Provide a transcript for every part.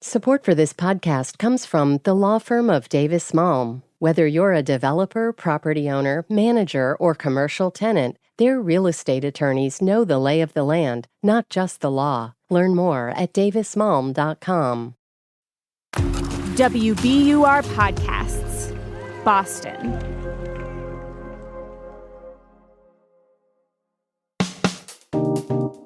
Support for this podcast comes from the law firm of Davis Malm. Whether you're a developer, property owner, manager, or commercial tenant, their real estate attorneys know the lay of the land, not just the law. Learn more at davismalm.com. WBUR Podcasts, Boston.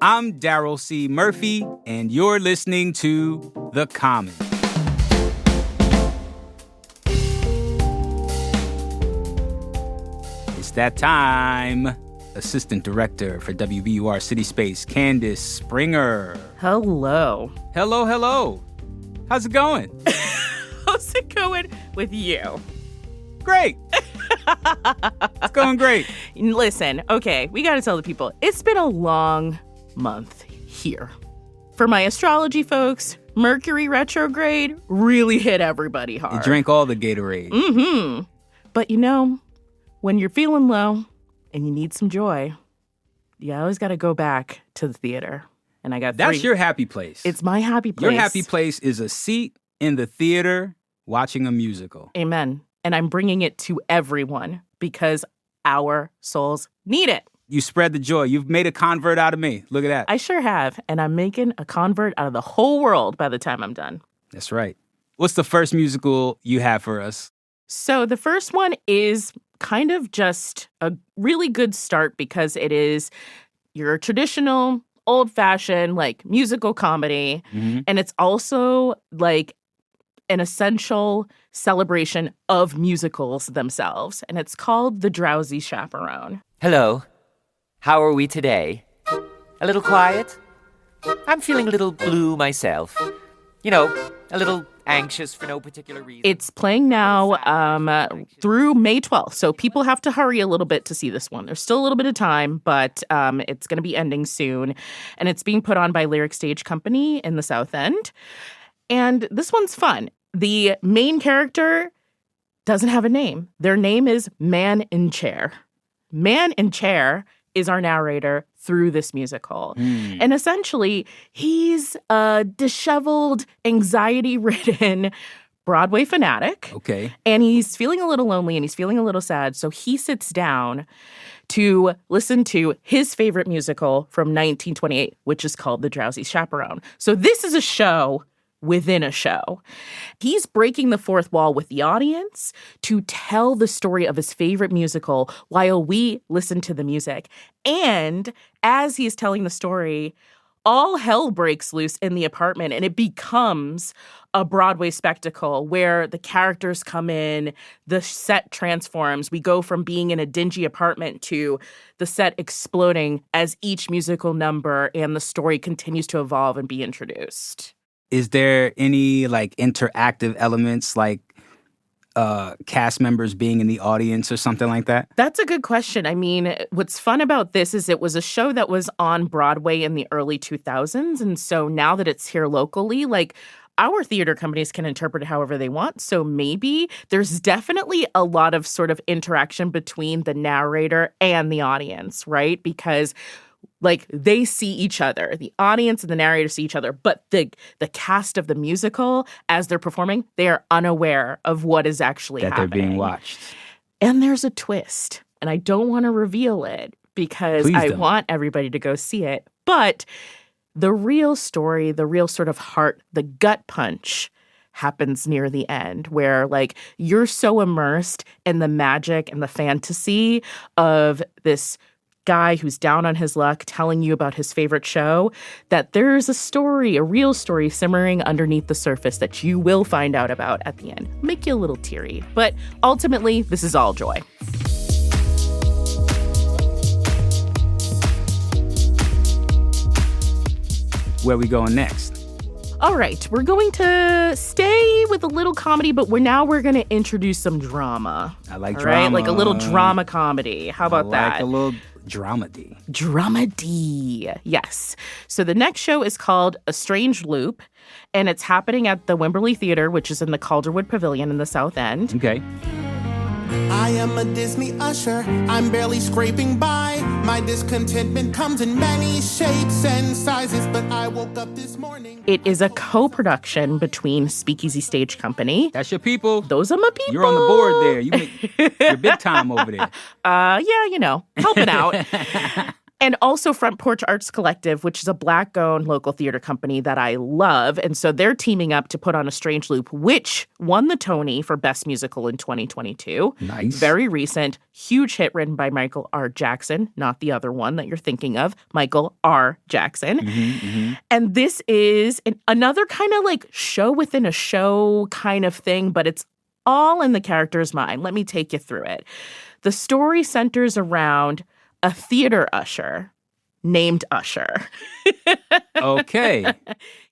I'm Daryl C. Murphy, and you're listening to The Common. It's that time. Assistant Director for WBUR City Space, Candice Springer. Hello. Hello. How's it going? How's it going with you? Great. It's going great. Listen, okay, we got to tell the people, it's been a long month here. For my astrology folks, Mercury retrograde really hit everybody hard. You drank all the Gatorade. Mm-hmm. But you know, when you're feeling low and you need some joy, you always got to go back to the theater. And I got That's your happy place. It's my happy place. Your happy place is a seat in the theater watching a musical. Amen. And I'm bringing it to everyone because our souls need it. You spread the joy. You've made a convert out of me. Look at that. I sure have. And I'm making a convert out of the whole world by the time I'm done. That's right. What's the first musical you have for us? So the first one is kind of just a really good start because it is your traditional, old-fashioned, like, musical comedy. Mm-hmm. And it's also, like, an essential celebration of musicals themselves. And it's called The Drowsy Chaperone. Hello. How are we today? A little quiet? I'm feeling a little blue myself. You know, a little anxious for no particular reason. It's playing now through May 12th, so people have to hurry a little bit to see this one. There's still a little bit of time, but it's going to be ending soon. And it's being put on by Lyric Stage Company in the South End. And this one's fun. The main character doesn't have a name. Their name is Man in Chair. Man in Chair is our narrator through this musical. And essentially, he's a disheveled, anxiety-ridden Broadway fanatic. Okay. And he's feeling a little lonely and he's feeling a little sad. So he sits down to listen to his favorite musical from 1928, which is called The Drowsy Chaperone. So this is a show within a show. He's breaking the fourth wall with the audience to tell the story of his favorite musical while we listen to the music. And as he's telling the story, all hell breaks loose in the apartment and it becomes a Broadway spectacle where the characters come in, the set transforms. We go from being in a dingy apartment to the set exploding as each musical number and the story continues to evolve and be introduced. Is there any, like, interactive elements, like cast members being in the audience or something like that? That's a good question. I mean, what's fun about this is it was a show that was on Broadway in the early 2000s. And so now that it's here locally, like, our theater companies can interpret it however they want. So maybe there's definitely a lot of sort of interaction between the narrator and the audience, right? Because like, they see each other. The audience and the narrator see each other. But the cast of the musical, as they're performing, they are unaware of what is actually happening. That they're being watched. And there's a twist. And I don't want to reveal it because I want everybody to go see it. But the real story, the real sort of heart, the gut punch happens near the end where, like, you're so immersed in the magic and the fantasy of this guy who's down on his luck telling you about his favorite show, that there's a story, a real story simmering underneath the surface that you will find out about at the end. Make you a little teary. But ultimately, this is all joy. Where are we going next? All right, we're going to stay with a little comedy, but we're going to introduce some drama. I like drama. Right? Like a little drama comedy. How about that? Like a little dramedy. Dramedy, yes. So the next show is called A Strange Loop, and it's happening at the Wimberley Theater, which is in the Calderwood Pavilion in the South End. Okay. I I am a Disney usher, I'm barely scraping by. My discontentment comes in many shapes and sizes, but I woke up this morning. It is a co-production between Speakeasy Stage Company. That's your people. Those are my people. You're on the board there. You're big time over there. Yeah, helping out. And also Front Porch Arts Collective, which is a Black-owned local theater company that I love. And so they're teaming up to put on A Strange Loop, which won the Tony for Best Musical in 2022. Nice. Very recent, huge hit written by Michael R. Jackson, not the other one that you're thinking of, Michael R. Jackson. And this is another kind of like show within a show kind of thing, but it's all in the character's mind. Let me take you through it. The story centers around a theater usher named Usher. Okay.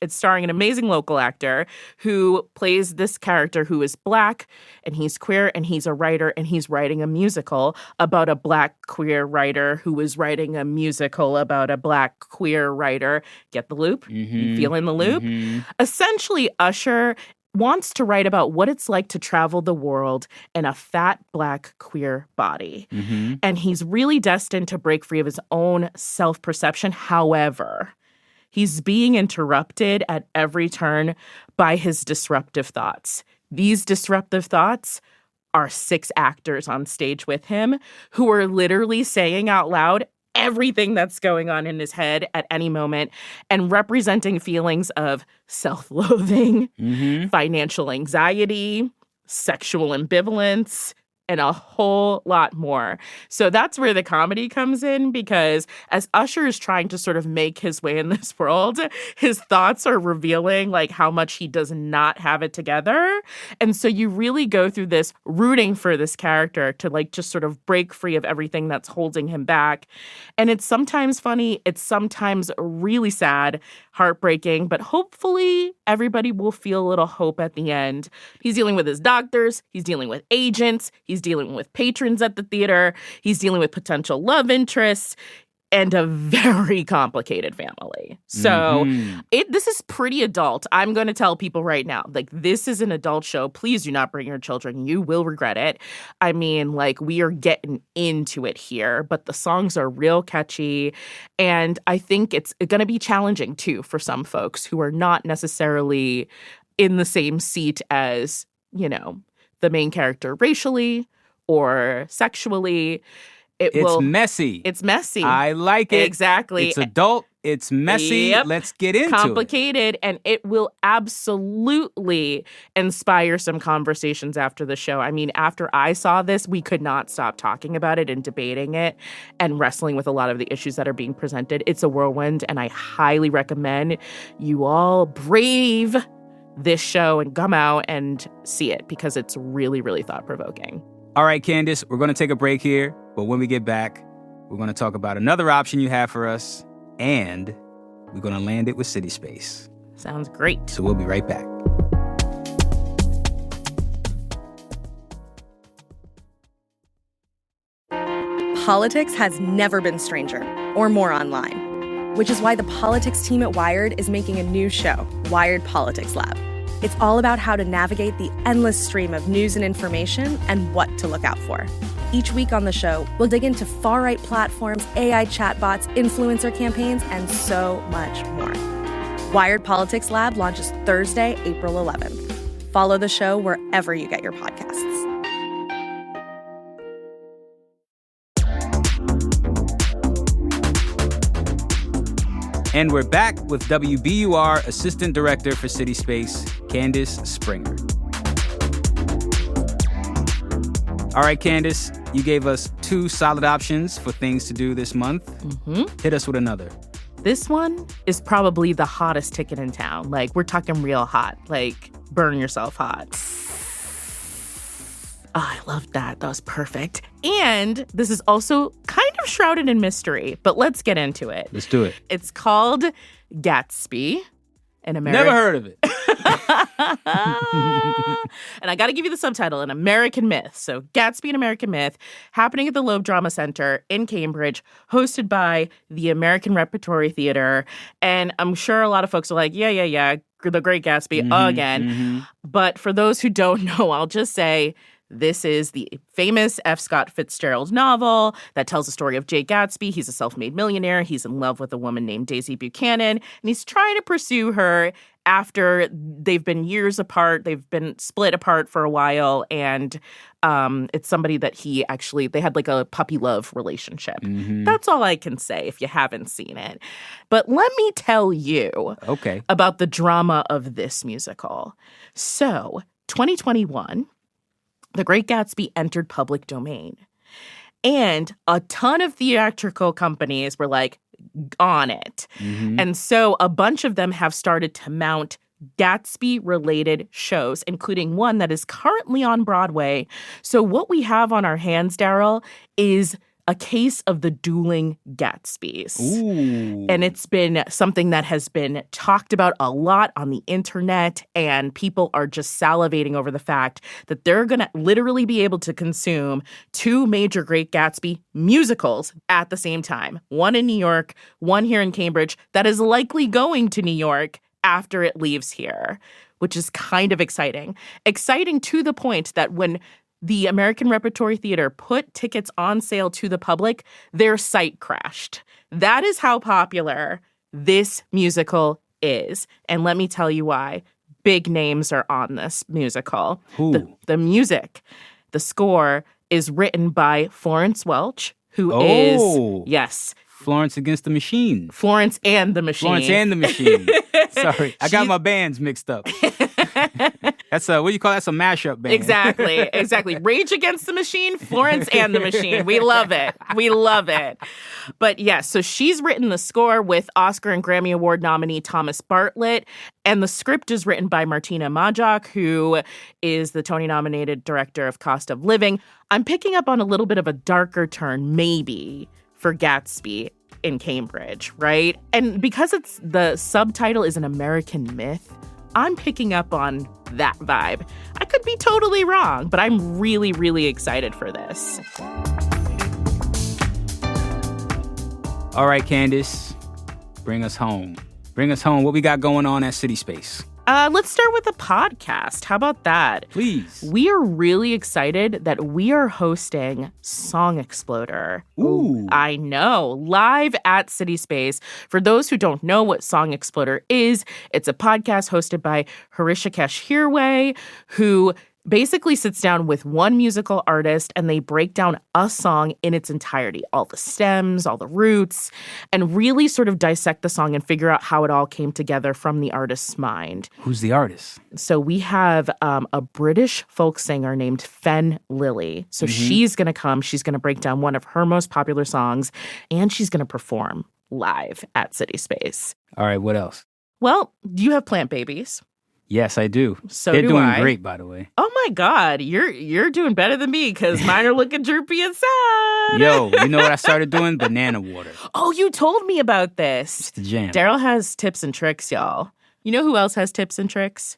It's starring an amazing local actor who plays this character who is Black and he's queer and he's a writer and he's writing a musical about a Black queer writer who is writing a musical about a Black queer writer. Get the loop? You feeling the loop? Essentially, Usher wants to write about what it's like to travel the world in a fat Black queer body. And he's really destined to break free of his own self-perception. However, he's being interrupted at every turn by his disruptive thoughts. These disruptive thoughts are 6 actors on stage with him who are literally saying out loud everything that's going on in his head at any moment and representing feelings of self-loathing, financial anxiety, sexual ambivalence, and a whole lot more. So that's where the comedy comes in, because as Usher is trying to sort of make his way in this world, his thoughts are revealing like how much he does not have it together. And so you really go through this rooting for this character to like just sort of break free of everything that's holding him back. And it's sometimes funny, it's sometimes really sad, heartbreaking, but hopefully everybody will feel a little hope at the end. He's dealing with his doctors, he's dealing with agents, he's dealing with patrons at the theater, he's dealing with potential love interests, and a very complicated family. So this is pretty adult. I'm going to tell people right now, like, this is an adult show. Please do not bring your children. You will regret it. I mean, like, we are getting into it here, but the songs are real catchy. And I think it's going to be challenging, too, for some folks who are not necessarily in the same seat as, the main character racially or sexually. It's messy. It's messy. I like it. Exactly. It's adult. It's messy. Yep. Let's get into Complicated, and it will absolutely inspire some conversations after the show. I mean, after I saw this, we could not stop talking about it and debating it and wrestling with a lot of the issues that are being presented. It's a whirlwind, and I highly recommend you all brave this show and come out and see it because it's really, really thought-provoking. All right, Candice, we're going to take a break here, but when we get back, we're going to talk about another option you have for us, and we're going to land it with City Space. Sounds great. So we'll be right back. Politics has never been stranger or more online, which is why the politics team at Wired is making a new show, Wired Politics Lab. It's all about how to navigate the endless stream of news and information and what to look out for. Each week on the show, we'll dig into far-right platforms, AI chatbots, influencer campaigns, and so much more. Wired Politics Lab launches Thursday, April 11th. Follow the show wherever you get your podcasts. And we're back with WBUR Assistant Director for City Space, Candice Springer. All right, Candice, you gave us 2 solid options for things to do this month. Hit us with another. This one is probably the hottest ticket in town. Like, we're talking real hot. Like, burn yourself hot. Oh, I love that. That was perfect. And this is also kind of shrouded in mystery, but let's get into it. Let's do it. It's called Gatsby. Never heard of it. And I got to give you the subtitle, An American Myth. So Gatsby, An American Myth, happening at the Loeb Drama Center in Cambridge, hosted by the American Repertory Theater. And I'm sure a lot of folks are like, yeah, The Great Gatsby again. But for those who don't know, I'll just say This is the famous F. Scott Fitzgerald novel that tells the story of Jay Gatsby. He's a self-made millionaire. He's in love with a woman named Daisy Buchanan, and he's trying to pursue her after they've been years apart. They've been split apart for a while, and it's somebody that they had like a puppy love relationship. Mm-hmm. That's all I can say if you haven't seen it. But let me tell you about the drama of this musical. So, 2021, The Great Gatsby entered public domain. And a ton of theatrical companies were like, on it. Mm-hmm. And so a bunch of them have started to mount Gatsby-related shows, including one that is currently on Broadway. So what we have on our hands, Daryl, is a case of the dueling Gatsbys. Ooh. And it's been something that has been talked about a lot on the internet, and people are just salivating over the fact that they're going to literally be able to consume two major Great Gatsby musicals at the same time. One in New York, one here in Cambridge, that is likely going to New York after it leaves here, which is kind of exciting. Exciting to the point that when the American Repertory Theater put tickets on sale to the public, their site crashed. That is how popular this musical is. And let me tell you why. Big names are on this musical. The music, the score is written by Florence Welch, who is, yes, Florence Against the Machine. Florence and the Machine. Florence and the Machine. Sorry, I got my bands mixed up. That's what do you call that? That's a mashup band. Exactly. Rage Against the Machine, Florence and the Machine. We love it. But yes, so she's written the score with Oscar and Grammy Award nominee Thomas Bartlett, and the script is written by Martina Majak, who is the Tony-nominated director of Cost of Living. I'm picking up on a little bit of a darker turn, maybe, for Gatsby in Cambridge, right? And because the subtitle is an American myth, I'm picking up on that vibe. I could be totally wrong, but I'm really, really excited for this. All right, Candice, bring us home. Bring us home. What we got going on at City Space? Let's start with a podcast. How about that? Please. We are really excited that we are hosting Song Exploder. Ooh. I know. Live at City Space. For those who don't know what Song Exploder is, it's a podcast hosted by Hrishikesh Hirway, who basically sits down with one musical artist and they break down a song in its entirety, all the stems, all the roots, and really sort of dissect the song and figure out how it all came together from the artist's mind. Who's the artist? So we have a British folk singer named Fen Lily. So she's going to come. She's going to break down one of her most popular songs, and she's going to perform live at City Space. All right, what else? Well, you have plant babies. Yes, I do. So They're do doing I. great, by the way. Oh my God, you're doing better than me because mine are looking droopy and sad. Yo, you know what I started doing? Banana water. Oh, you told me about this. It's the jam. Daryl has tips and tricks, y'all. You know who else has tips and tricks?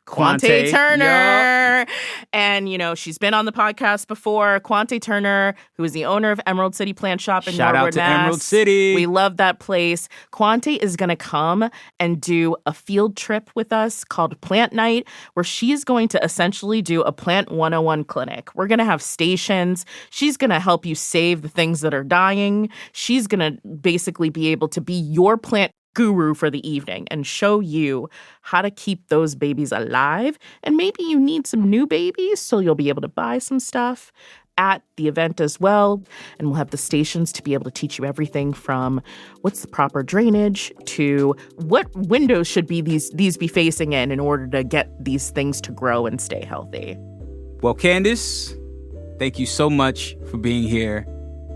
Quante Turner. Yep. And, she's been on the podcast before. Quante Turner, who is the owner of Emerald City Plant Shop in Shout Norwood, out to Mass. Emerald City. We love that place. Quante is going to come and do a field trip with us called Plant Night, where she is going to essentially do a Plant 101 clinic. We're going to have stations. She's going to help you save the things that are dying. She's going to basically be able to be your plant guru for the evening and show you how to keep those babies alive. And maybe you need some new babies, so you'll be able to buy some stuff at the event as well. And we'll have the stations to be able to teach you everything from what's the proper drainage to what windows should be these be facing in order to get these things to grow and stay healthy. Well, Candice, thank you so much for being here.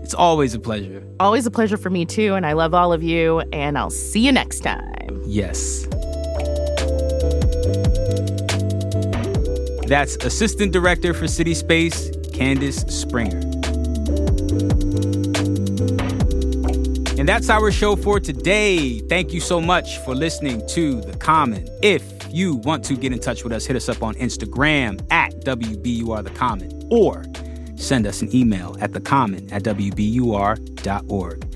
It's always a pleasure. Always a pleasure for me, too. And I love all of you. And I'll see you next time. Yes. That's Assistant Director for City Space, Candice Springer. And that's our show for today. Thank you so much for listening to The Common. If you want to get in touch with us, hit us up on Instagram at WBURTheCommon or send us an email at thecommon@wbur.org.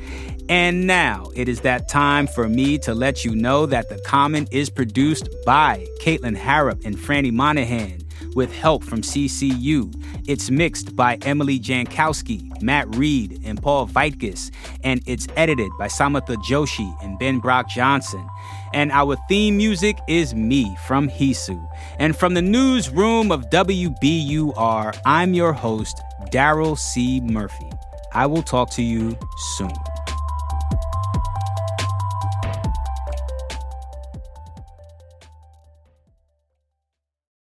And now it is that time for me to let you know that The Common is produced by Caitlin Harrop and Franny Monahan, with help from CCU. It's mixed by Emily Jankowski, Matt Reed, and Paul Vaitkus, and it's edited by Samatha Joshi and Ben Brock Johnson. And our theme music is Me from Hisu. And from the newsroom of WBUR, I'm your host, Daryl C. Murphy. I will talk to you soon.